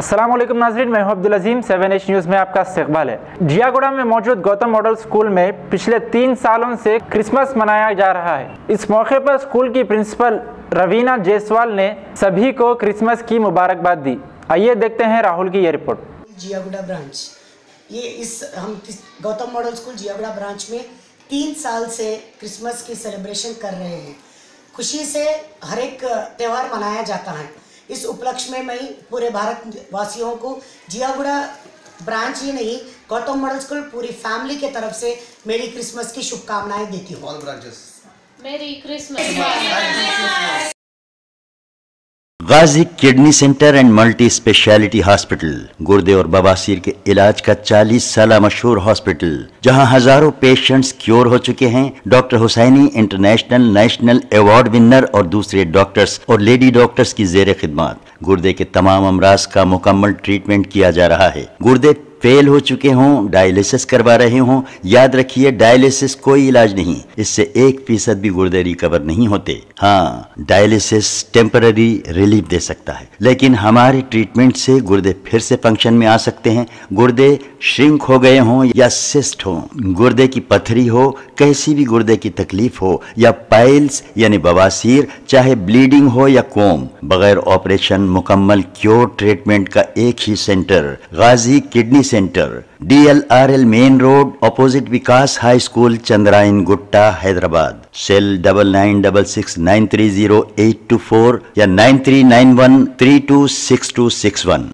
अस्सलाम वालेकुम नाज़रीन, मैं हूं अब्दुल अजीम। 7H न्यूज़ में आपका इस्तकबाल है। जियागुड़ा में मौजूद गौतम मॉडल स्कूल में पिछले 3 सालों से क्रिसमस मनाया जा रहा है। इस मौके पर स्कूल की प्रिंसिपल रवीना जायसवाल ने सभी को क्रिसमस की मुबारकबाद दी। आइए देखते हैं राहुल की ये रिपोर्ट। जियागुड़ा ब्रांच, ये हम Gautam model school Jiyaguda branch में 3 साल से क्रिसमस की सेलिब्रेशन कर रहे हैं। खुशी से हर एक त्यौहार मनाया जाता है। इस उपलक्ष्य में मैं पूरे भारत वासियों को जियागुड़ा ब्रांच ही नहीं, गौतम मॉडल स्कूल पूरी फैमिली के तरफ से मेरी क्रिसमस की शुभकामनाएं देती हूँ। ऑल ब्रांचेस मेरी Christmas. Ghazi kidney centre and multi speciality hospital, गुर्दे और बवासीर के इलाज का 40 साल मशहूर हॉस्पिटल, जहां हजारों पेशेंट्स क्योर हो चुके हैं। Doctor Husaini international national award winner और दूसरे डॉक्टर्स और लेडी डॉक्टर्स की जेर खिदमत गुर्दे के तमाम अमराज का मुकम्मल ट्रीटमेंट किया जा रहा है। गुर्दे फेल हो चुके हों, डायलिसिस करवा रहे हों, याद रखिए डायलिसिस कोई इलाज नहीं, इससे 1% भी गुर्दे रिकवर नहीं होते। हाँ, डायलिसिस टेम्पररी रिलीफ दे सकता है, लेकिन हमारे ट्रीटमेंट से गुर्दे फिर से फंक्शन में आ सकते हैं। गुर्दे श्रिंक हो गए हों या सिस्ट हो, गुर्दे की पथरी हो, कैसी भी गुर्दे की तकलीफ हो, या पाइल्स यानी बवासीर, चाहे ब्लीडिंग हो या कोम, बगैर ऑपरेशन मुकम्मल क्योर ट्रीटमेंट का एक ही centre, Ghazi kidney centre, DLRL main road, opposite Vikas high school, Chandrayan Gutta, Hyderabad. Cell 9966930824 या 9391326261।